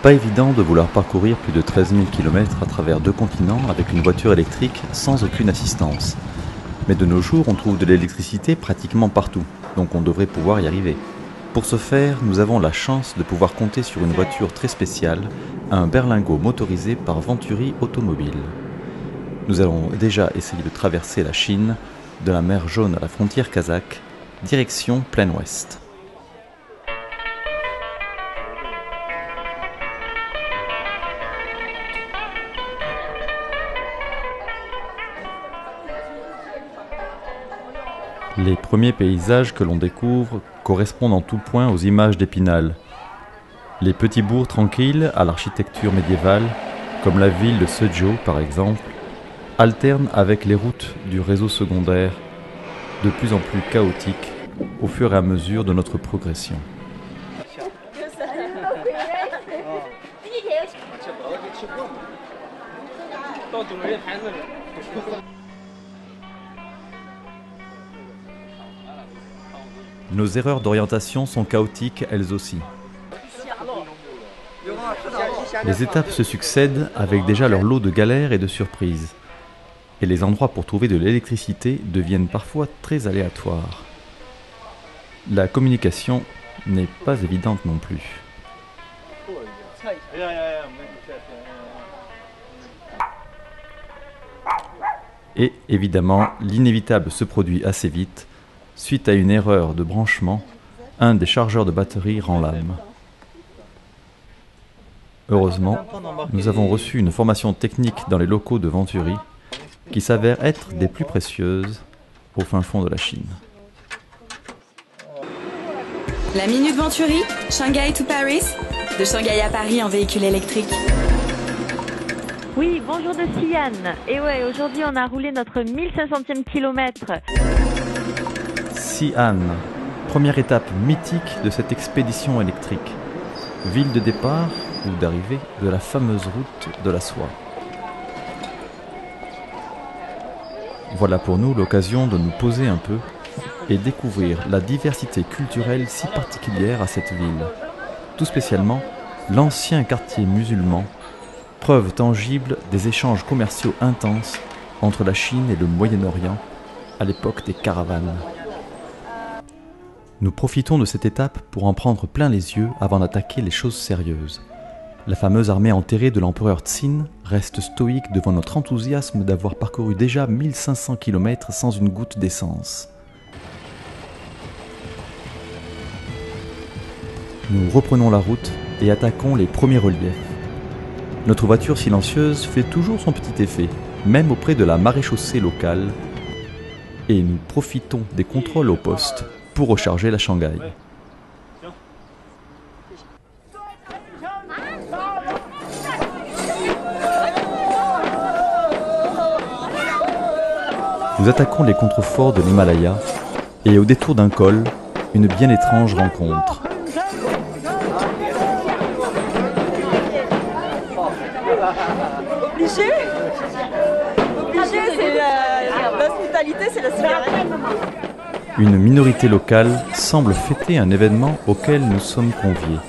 Pas évident de vouloir parcourir plus de 13 000 km à travers 2 continents avec une voiture électrique sans aucune assistance. Mais de nos jours, on trouve de l'électricité pratiquement partout, donc on devrait pouvoir y arriver. Pour ce faire, nous avons la chance de pouvoir compter sur une voiture très spéciale, un berlingot motorisé par Venturi Automobile. Nous allons déjà essayer de traverser la Chine, de la mer Jaune à la frontière kazakh, direction plein ouest. Les premiers paysages que l'on découvre correspondent en tout point aux images d'Épinal. Les petits bourgs tranquilles à l'architecture médiévale, comme la ville de Suzhou par exemple, alternent avec les routes du réseau secondaire, de plus en plus chaotiques au fur et à mesure de notre progression. Nos erreurs d'orientation sont chaotiques elles aussi. Les étapes se succèdent avec déjà leur lot de galères et de surprises. Et les endroits pour trouver de l'électricité deviennent parfois très aléatoires. La communication n'est pas évidente non plus. Et évidemment, l'inévitable se produit assez vite. Suite à une erreur de branchement, un des chargeurs de batterie rend l'âme. Heureusement, nous avons reçu une formation technique dans les locaux de Venturi qui s'avère être des plus précieuses au fin fond de la Chine. La Minute Venturi, Shanghai to Paris, de Shanghai à Paris en véhicule électrique. Oui, bonjour de Xi'an. Et ouais, aujourd'hui on a roulé notre 1500e kilomètre. Xi'an, première étape mythique de cette expédition électrique. Ville de départ ou d'arrivée de la fameuse route de la soie. Voilà pour nous l'occasion de nous poser un peu et découvrir la diversité culturelle si particulière à cette ville. Tout spécialement l'ancien quartier musulman, preuve tangible des échanges commerciaux intenses entre la Chine et le Moyen-Orient à l'époque des caravanes. Nous profitons de cette étape pour en prendre plein les yeux avant d'attaquer les choses sérieuses. La fameuse armée enterrée de l'empereur Tsin reste stoïque devant notre enthousiasme d'avoir parcouru déjà 1500 km sans une goutte d'essence. Nous reprenons la route et attaquons les premiers reliefs. Notre voiture silencieuse fait toujours son petit effet, même auprès de la maréchaussée locale, et nous profitons des contrôles au poste pour recharger la Shanghai. Nous attaquons les contreforts de l'Himalaya et au détour d'un col, une bien étrange rencontre. Obligé, c'est l'hospitalité, c'est la cigarette. Une minorité locale semble fêter un événement auquel nous sommes conviés.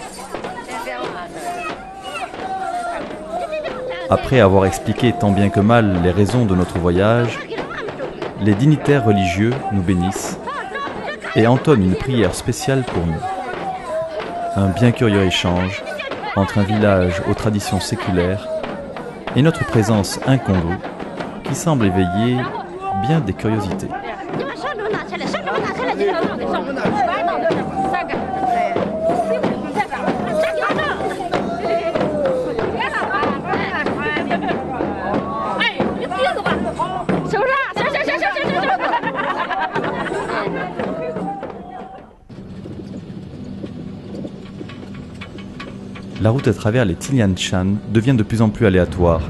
Après avoir expliqué tant bien que mal les raisons de notre voyage, les dignitaires religieux nous bénissent et entonnent une prière spéciale pour nous. Un bien curieux échange entre un village aux traditions séculaires et notre présence incongrue qui semble éveiller bien des curiosités. La route à travers les Tilianshan devient de plus en plus aléatoire.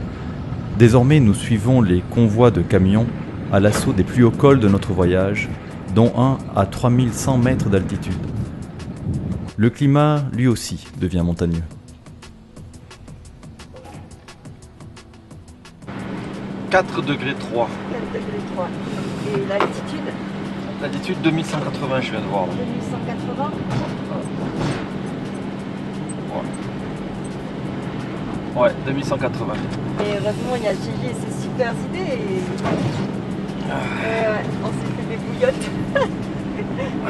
Désormais, nous suivons les convois de camions à l'assaut des plus hauts cols de notre voyage, dont un à 3100 mètres d'altitude. Le climat, lui aussi, devient montagneux. 4 degrés 3. 4 degrés 3. Et l'altitude? L'altitude 2180, je viens de voir. Là. 2180. Ouais, 2180. Et heureusement, il y a le GG et ses super idées. Et... on s'est fait des bouillottes.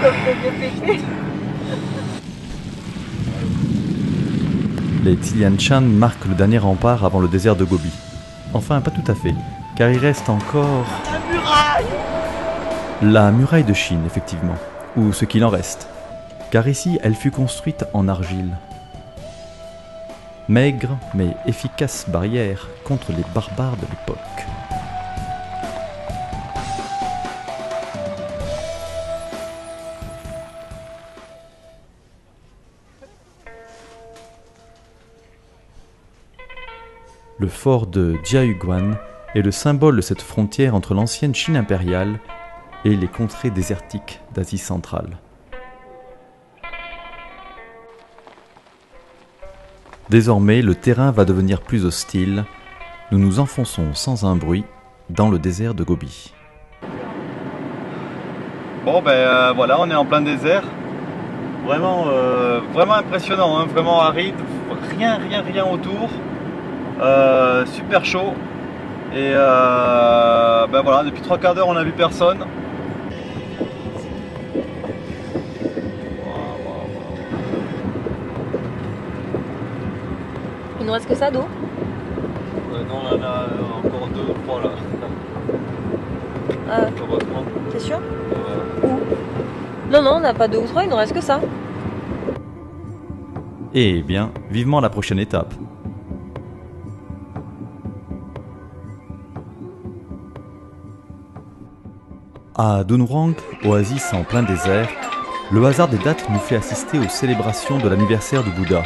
Comme le vieux pépé. Les Tiantian marquent le dernier rempart avant le désert de Gobi. Enfin, pas tout à fait, car il reste encore... La muraille! La muraille de Chine, effectivement, ou ce qu'il en reste. Car ici, elle fut construite en argile. Maigre, mais efficace barrière contre les barbares de l'époque. Le fort de Jiaoguan est le symbole de cette frontière entre l'ancienne Chine impériale et les contrées désertiques d'Asie centrale. Désormais, le terrain va devenir plus hostile. Nous nous enfonçons sans un bruit dans le désert de Gobi. Bon ben voilà, on est en plein désert. Vraiment, vraiment impressionnant, hein, vraiment aride. Rien autour. Super chaud. Et ben voilà, depuis 3 quarts d'heure on n'a vu personne. Il nous reste que ça d'eau? Non, on en a encore 2 ou 3 là. Heureusement. T'es sûr? Où? Non, on n'a pas 2 ou 3, il nous reste que ça. Eh bien, vivement la prochaine étape. À Dunhuang, oasis en plein désert, le hasard des dates nous fait assister aux célébrations de l'anniversaire du Bouddha.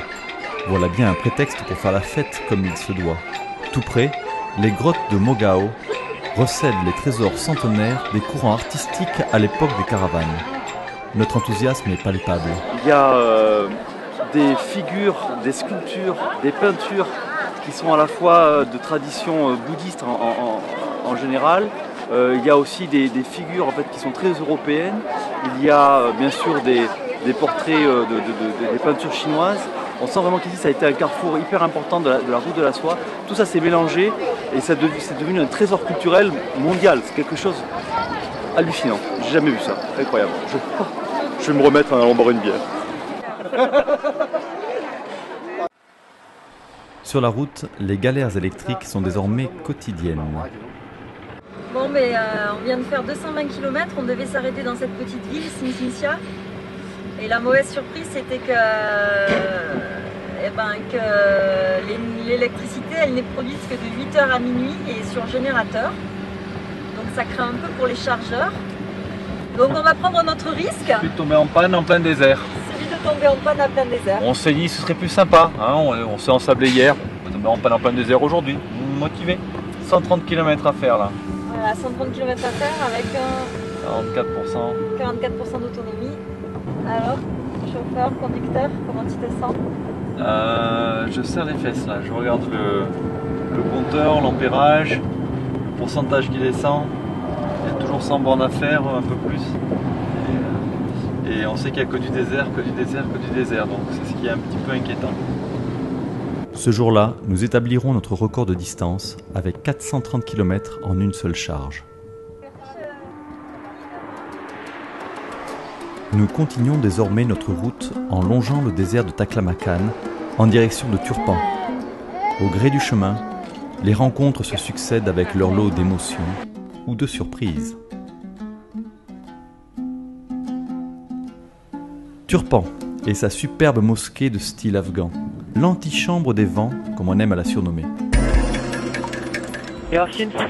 Voilà bien un prétexte pour faire la fête comme il se doit. Tout près, les grottes de Mogao recèlent les trésors centenaires des courants artistiques à l'époque des caravanes. Notre enthousiasme est palpable. Il y a des figures, des sculptures, des peintures qui sont à la fois de tradition bouddhiste en général. Il y a aussi des figures en fait, qui sont très européennes. Il y a bien sûr des portraits des peintures chinoises. On sent vraiment qu'ici ça a été un carrefour hyper important de la route de la soie. Tout ça s'est mélangé et c'est devenu un trésor culturel mondial. C'est quelque chose hallucinant. J'ai jamais vu ça. Incroyable. Je vais me remettre en allant boire une bière. Sur la route, les galères électriques sont désormais quotidiennes. Bon, mais on vient de faire 220 km, on devait s'arrêter dans cette petite ville, Sinsinsia. Et la mauvaise surprise, c'était que l'électricité, elle n'est produite que de 8h à minuit et sur générateur. Donc ça craint un peu pour les chargeurs. Donc on va prendre notre risque. Puis de tomber en panne en plein désert. Celui de tomber en panne en plein désert. On s'est dit ce serait plus sympa. Hein, on s'est ensablé hier. On va tomber en panne en plein désert aujourd'hui. Motivé. 130 km à faire là. Voilà, 130 km à faire avec un 44% d'autonomie. Alors, chauffeur, conducteur, comment tu te sens? Je serre les fesses là, je regarde le compteur, l'ampérage, le pourcentage qui descend. Il y a toujours 100 bornes à faire, un peu plus. Et on sait qu'il n'y a que du désert, donc c'est ce qui est un petit peu inquiétant. Ce jour-là, nous établirons notre record de distance avec 430 km en une seule charge. Nous continuons désormais notre route en longeant le désert de Taklamakan en direction de Turpan. Au gré du chemin, les rencontres se succèdent avec leur lot d'émotions ou de surprises. Turpan et sa superbe mosquée de style afghan, l'antichambre des vents comme on aime à la surnommer.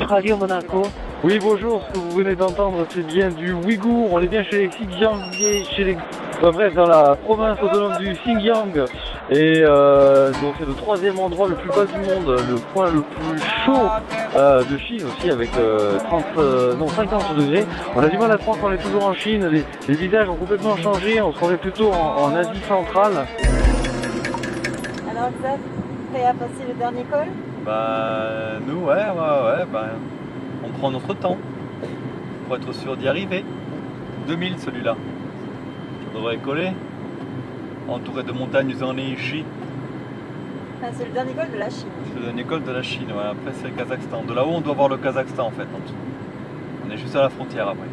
Radio Monaco. Oui, bonjour, ce que vous venez d'entendre, c'est bien du Ouïghour, on est bien chez les Xinjiang, dans la province autonome du Xinjiang. Et donc c'est le 3e endroit le plus bas du monde, le point le plus chaud de Chine aussi, avec 50 degrés. On a du mal à croire qu'on est toujours en Chine, les visages ont complètement changé, on se croirait plutôt en Asie centrale. Alors Xav, prêt à passer le dernier col? Bah nous on prend notre temps pour être sûr d'y arriver. 2000 celui-là. Ça devrait coller. Entouré de montagnes enneigées. C'est le dernier col de la Chine. C'est le dernier col de la Chine, ouais. Après c'est le Kazakhstan. De là-haut on doit voir le Kazakhstan en fait en dessous. On est juste à la frontière après.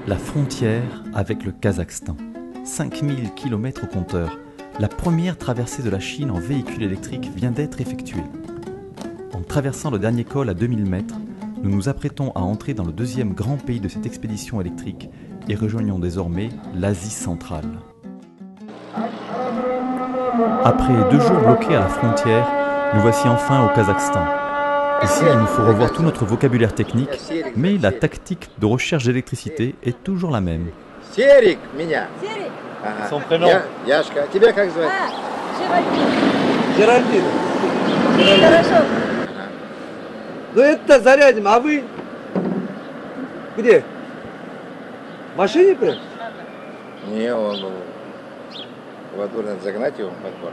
La frontière avec le Kazakhstan. 5000 km au compteur. La première traversée de la Chine en véhicule électrique vient d'être effectuée. En traversant le dernier col à 2000 mètres, nous nous apprêtons à entrer dans le deuxième grand pays de cette expédition électrique et rejoignons désormais l'Asie centrale. Après 2 jours bloqués à la frontière, nous voici enfin au Kazakhstan. Ici, il nous faut revoir tout notre vocabulaire technique, mais la tactique de recherche d'électricité est toujours la même. Серик меня. Son prénom. Яшка. Тебя как звать? Géraldine. Джеральдин. Хорошо. Ну это зарядим, а вы? Где? В машине прям? Не, он во двор надо загнать его во двор.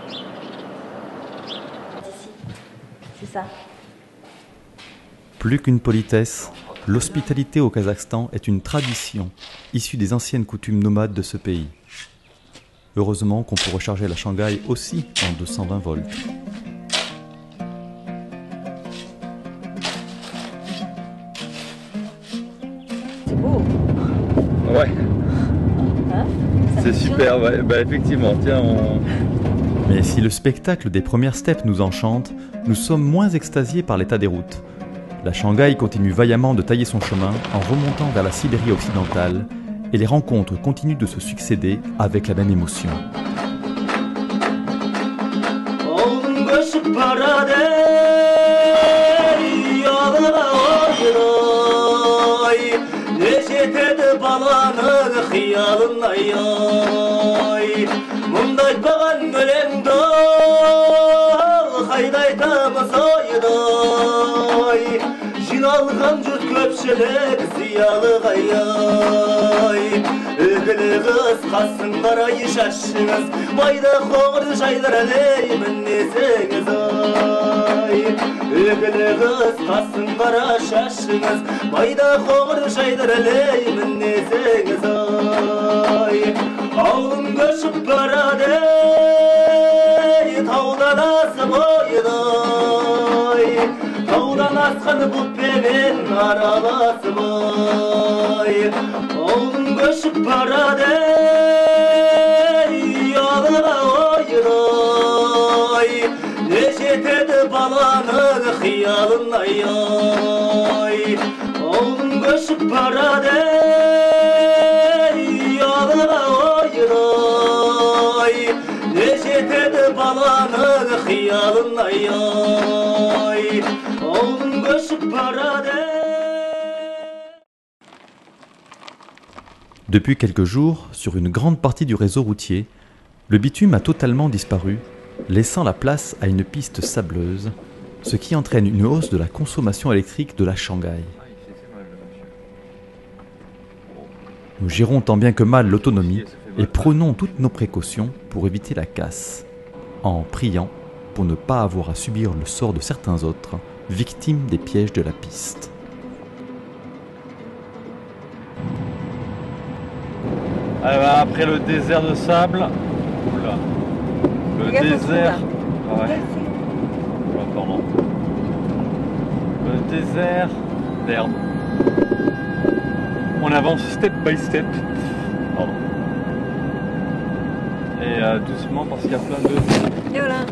C'est ça. Plus qu'une politesse, l'hospitalité au Kazakhstan est une tradition issue des anciennes coutumes nomades de ce pays. Heureusement qu'on peut recharger la Shanghai aussi en 220 volts. C'est beau. Ouais. Hein? C'est super, ouais. Bah effectivement, tiens, Mais si le spectacle des premières steppes nous enchante, nous sommes moins extasiés par l'état des routes. La Shanghai continue vaillamment de tailler son chemin en remontant vers la Sibérie occidentale et les rencontres continuent de se succéder avec la même émotion. Жиналған жұрт көпшілік зиялы ғайай Үгілі қыз қасын қарай шашыңыз Майда қоңыр жайлар әлеймін несіңіз ай Үгілі қыз қасын қара шашыңыз Майда қоңыр жайлар әлеймін несіңіз ай Ауылым көшіп барады Таудан асып ойдай Таудан асқан бұтпенен араласып ай Ауылым көшіп барады Ұялыға ойдай Не жетеді баланың қиялын ай Ауылым көшіп барады Ұялыға ойдай Не жетеді баланың қиялын ай Ауылым көшіп барады. Depuis quelques jours, sur une grande partie du réseau routier, le bitume a totalement disparu, laissant la place à une piste sableuse, ce qui entraîne une hausse de la consommation électrique de la Shanghai. Nous gérons tant bien que mal l'autonomie et prenons toutes nos précautions pour éviter la casse, en priant pour ne pas avoir à subir le sort de certains autres, victimes des pièges de la piste. Après le désert de sable, oula, le désert, ouais, pardon, le désert d'herbe. On avance step by step, pardon, et doucement parce qu'il y a plein de. Et voilà.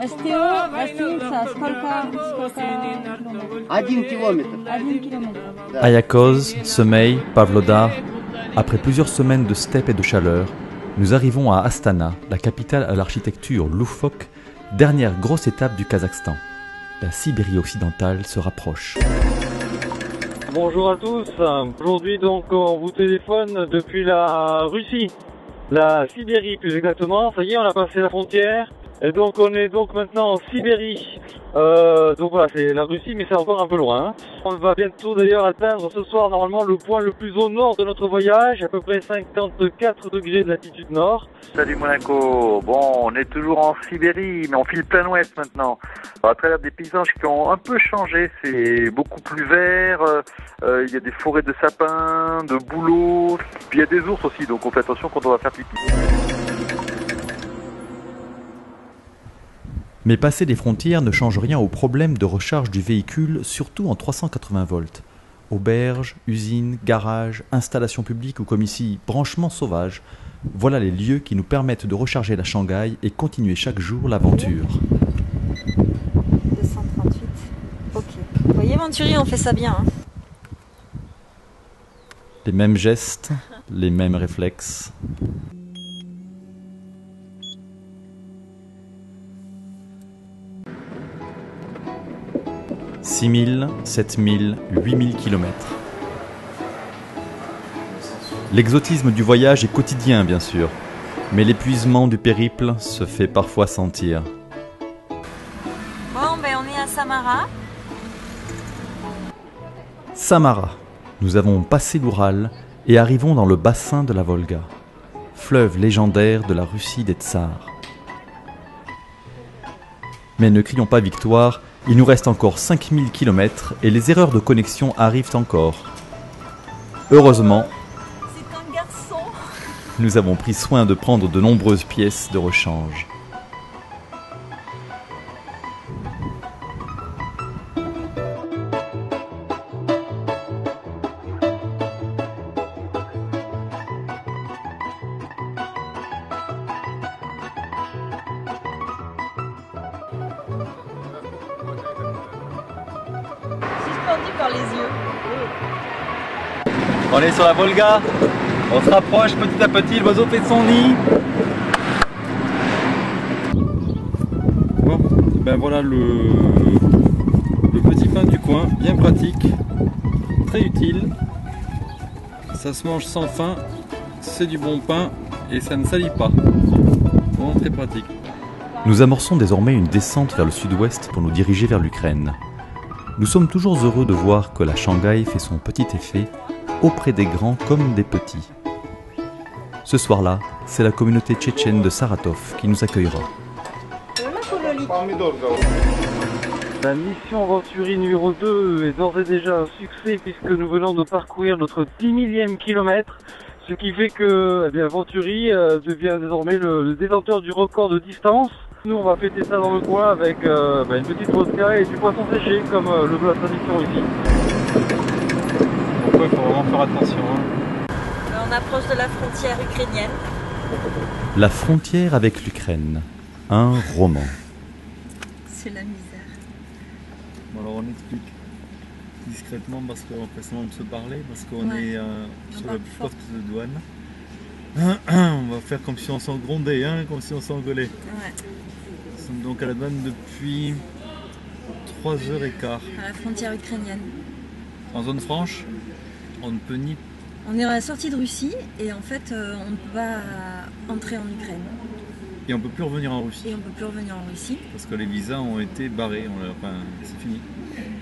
СТО гостиница, сколько 1 километр. 1 километр. Ayakhoz, Semey, Pavlodar, après plusieurs semaines de steppe et de chaleur, nous arrivons à Astana, la capitale à l'architecture loufoque, dernière grosse étape du Kazakhstan. La Sibérie occidentale se rapproche. Bonjour à tous, aujourd'hui donc on vous téléphone depuis la Russie, la Sibérie plus exactement, ça y est on a passé la frontière, Et donc on est donc maintenant en Sibérie. Donc voilà, c'est la Russie, mais c'est encore un peu loin. Hein. On va bientôt d'ailleurs atteindre ce soir normalement le point le plus au nord de notre voyage, à peu près 54 degrés de latitude nord. Salut Monaco, bon on est toujours en Sibérie, mais on file plein ouest maintenant. À travers des paysages qui ont un peu changé, c'est beaucoup plus vert, il y a des forêts de sapins, de bouleaux, puis il y a des ours aussi, donc on fait attention quand on va faire pipi. Mais passer les frontières ne change rien au problème de recharge du véhicule, surtout en 380 volts. Auberges, usines, garages, installations publiques ou comme ici, branchements sauvages, voilà les lieux qui nous permettent de recharger la Shanghai et continuer chaque jour l'aventure. 238. Ok. Vous voyez Venturi, on fait ça bien. Hein. Les mêmes gestes, les mêmes réflexes. « 6000, 7000, 8000 km. L'exotisme du voyage est quotidien, bien sûr, mais l'épuisement du périple se fait parfois sentir. Bon, ben on est à Samara. Samara. Nous avons passé l'Oural et arrivons dans le bassin de la Volga, fleuve légendaire de la Russie des tsars. Mais ne crions pas victoire, il nous reste encore 5000 km et les erreurs de connexion arrivent encore. Heureusement, c'est un garçon. Nous avons pris soin de prendre de nombreuses pièces de rechange. Suspendu par les yeux. On est sur la Volga, on se rapproche petit à petit, l'oiseau fait son nid. Bon, ben voilà le petit pain du coin, bien pratique, très utile. Ça se mange sans faim, c'est du bon pain et ça ne salit pas. Bon, très pratique. Nous amorçons désormais une descente vers le sud-ouest pour nous diriger vers l'Ukraine. Nous sommes toujours heureux de voir que la Shanghai fait son petit effet auprès des grands comme des petits. Ce soir-là, c'est la communauté tchétchène de Saratov qui nous accueillera. La mission Venturi numéro 2 est d'ores et déjà un succès puisque nous venons de parcourir notre 10 000e kilomètre, ce qui fait que eh bien, Venturi devient désormais le détenteur du record de distance. Nous on va fêter ça dans le coin avec une petite vodka et du poisson séché comme le veut la tradition ici. Pourquoi il faut vraiment faire attention hein. On approche de la frontière ukrainienne. La frontière avec l'Ukraine, un roman. C'est la misère. Bon, alors on explique discrètement parce qu'on fait semblant de se parler, parce qu'on est sur la porte de douane. On va faire comme si on s'en grondait, hein, comme si on s'engueulait. Ouais. Nous sommes donc à la douane depuis 3h15. À la frontière ukrainienne. En zone franche, on ne peut ni... On est à la sortie de Russie et en fait on ne peut pas entrer en Ukraine. Et on ne peut plus revenir en Russie. Et on ne peut plus revenir en Russie. Parce que les visas ont été barrés, enfin c'est fini.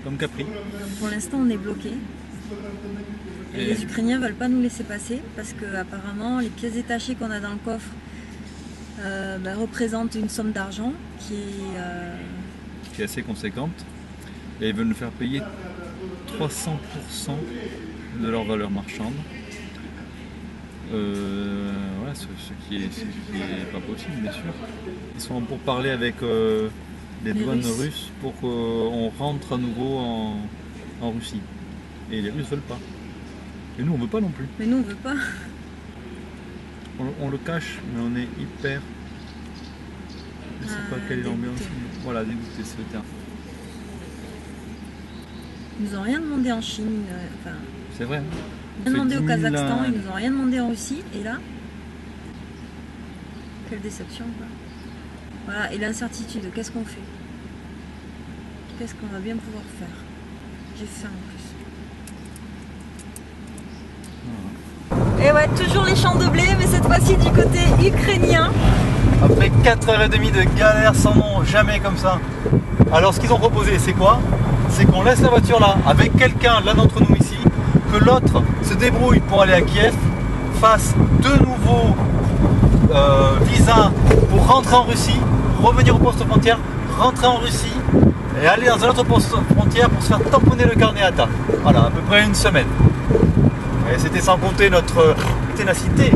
Comme Capri. Donc pour l'instant on est bloqué. Et les Ukrainiens ne veulent pas nous laisser passer parce que apparemment les pièces détachées qu'on a dans le coffre représentent une somme d'argent qui est assez conséquente. Et ils veulent nous faire payer 300% de leur valeur marchande. Voilà, ce qui est pas possible, bien sûr. Ils sont pour parler avec les douanes russes pour qu'on rentre à nouveau en Russie. Et les Russes veulent pas. Et nous on veut pas non plus. Mais nous on veut pas. On le cache, mais on est hyper... Je sais pas quelle est l'ambiance. Voilà, dégoûté, c'est le terme. Ils nous ont rien demandé en Chine. C'est vrai. Rien demandé au Kazakhstan, ils nous ont rien demandé en Russie. Et là, quelle déception quoi. Voilà, et l'incertitude, qu'est-ce qu'on fait? Qu'est-ce qu'on va bien pouvoir faire? J'ai faim en plus. Et ouais, toujours les champs de blé, mais cette fois-ci du côté ukrainien. Après 4h30 de galère sans nom, jamais comme ça. Alors ce qu'ils ont proposé, c'est quoi? C'est qu'on laisse la voiture là, avec quelqu'un, l'un d'entre nous ici, que l'autre se débrouille pour aller à Kiev, fasse de nouveaux visas pour rentrer en Russie, revenir au poste frontière, rentrer en Russie et aller dans un autre poste frontière pour se faire tamponner le carnet ATA. Voilà, à peu près une semaine. Et c'était sans compter notre ténacité.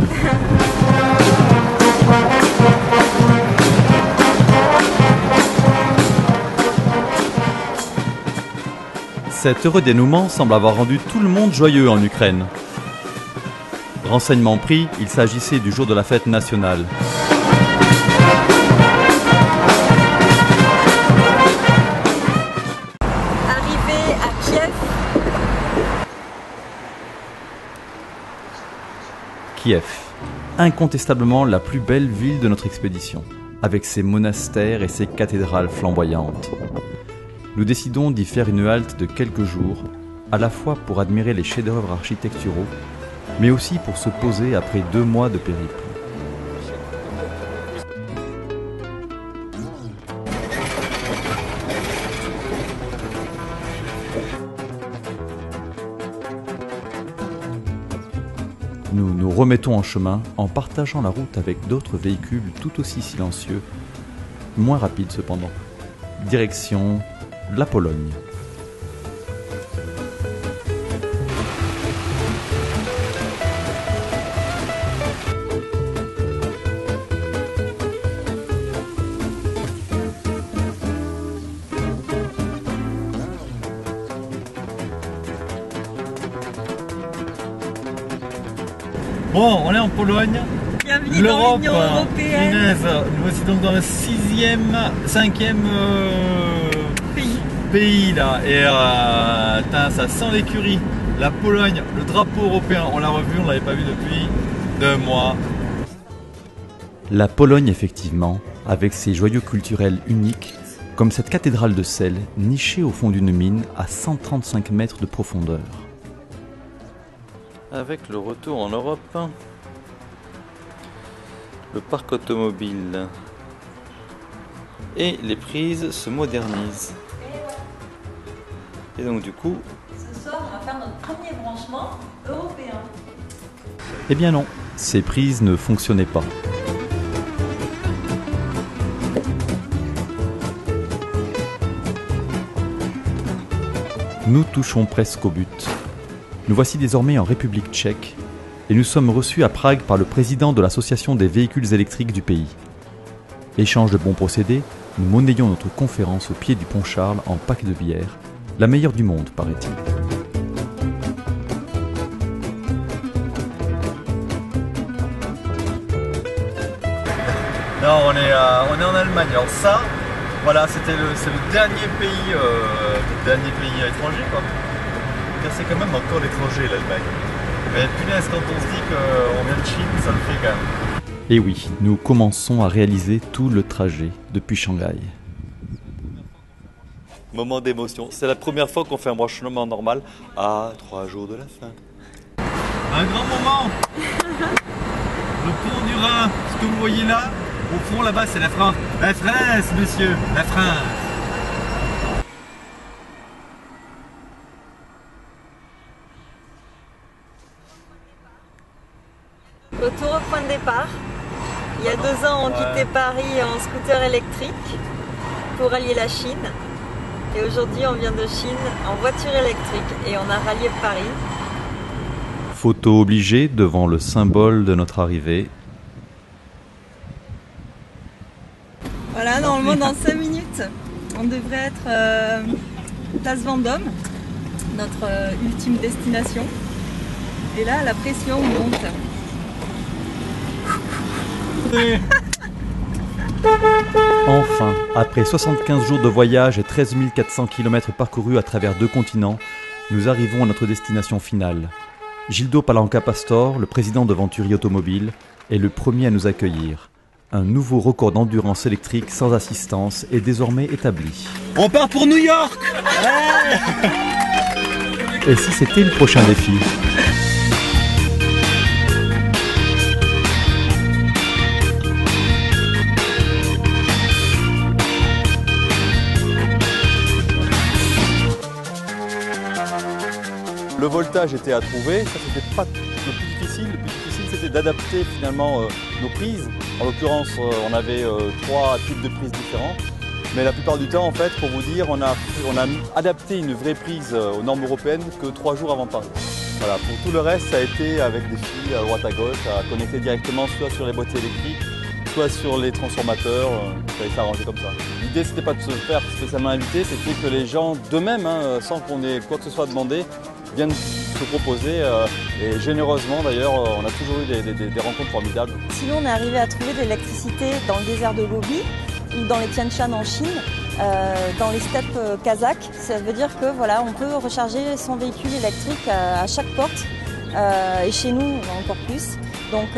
Cet heureux dénouement semble avoir rendu tout le monde joyeux en Ukraine. Renseignement pris, il s'agissait du jour de la fête nationale. Arrivé à Kiev. Kiev, incontestablement la plus belle ville de notre expédition, avec ses monastères et ses cathédrales flamboyantes. Nous décidons d'y faire une halte de quelques jours, à la fois pour admirer les chefs-d'œuvre architecturaux, mais aussi pour se poser après 2 mois de périple. Nous nous remettons en chemin en partageant la route avec d'autres véhicules tout aussi silencieux, moins rapides cependant. Direction la Pologne. Bon, on est en Pologne. Bienvenue dans l'Union européenne. Inès, nous voici donc dans le 5e pays là. Et ça sent l'écurie. La Pologne, le drapeau européen, on l'a revu, on ne l'avait pas vu depuis 2 mois. La Pologne effectivement, avec ses joyaux culturels uniques, comme cette cathédrale de sel nichée au fond d'une mine à 135 mètres de profondeur. Avec le retour en Europe, le parc automobile et les prises se modernisent. Et donc du coup... Ce soir, on va faire notre premier branchement européen. Eh bien non, ces prises ne fonctionnaient pas. Nous touchons presque au but. Nous voici désormais en République tchèque et nous sommes reçus à Prague par le président de l'association des véhicules électriques du pays. Échange de bons procédés, nous monnayons notre conférence au pied du pont Charles en pack de bière, la meilleure du monde paraît-il. Non, on est en Allemagne. Alors ça, voilà, c'est le dernier pays étranger quoi. C'est quand même encore l'étranger l'Allemagne. Mais punaise, quand on se dit qu'on vient de Chine, ça le fait quand même. Et oui, nous commençons à réaliser tout le trajet depuis Shanghai. Moment d'émotion. C'est la première fois qu'on fait un branchement normal à 3 jours de la fin. Un grand moment. Le pont du Rhin, ce que vous voyez là, au fond là-bas c'est la France. La France, monsieur, la France. Retour au point de départ. Il y a 2 ans, on quittait Paris en scooter électrique pour allier la Chine. Et aujourd'hui, on vient de Chine en voiture électrique et on a rallié Paris. Photo obligée devant le symbole de notre arrivée. Voilà, normalement dans 5 minutes, on devrait être place Vendôme, notre ultime destination. Et là, la pression monte. Enfin, après 75 jours de voyage et 13 400 km parcourus à travers 2 continents, nous arrivons à notre destination finale. Gildo Palanca Pastor, le président de Venturi Automobile, est le premier à nous accueillir. Un nouveau record d'endurance électrique sans assistance est désormais établi. On part pour New York. Et si c'était le prochain défi ? Le voltage était à trouver, ça c'était pas le plus difficile. Le plus difficile c'était d'adapter finalement nos prises. En l'occurrence, on avait 3 types de prises différents. Mais la plupart du temps, en fait, pour vous dire, on a adapté une vraie prise aux normes européennes que 3 jours avant Paris. Voilà, pour tout le reste, ça a été avec des fils à droite à gauche, à connecter directement soit sur les boîtiers électriques, soit sur les transformateurs, il fallait s'arranger comme ça. L'idée, c'était pas de se faire spécialement inviter, c'était que les gens d'eux-mêmes, sans qu'on ait quoi que ce soit demandé, viennent se proposer. Et généreusement, d'ailleurs, on a toujours eu des rencontres formidables. Sinon, on est arrivé à trouver de l'électricité dans le désert de Gobi ou dans les Tian Shan en Chine, dans les steppes kazakhs. Ça veut dire que voilà, on peut recharger son véhicule électrique à chaque porte, et chez nous encore plus. Donc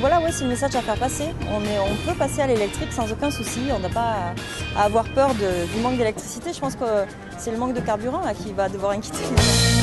voilà, ouais, c'est le message à faire passer. On peut passer à l'électrique sans aucun souci, on n'a pas à avoir peur du manque d'électricité. Je pense que c'est le manque de carburant là, qui va devoir inquiéter les gens.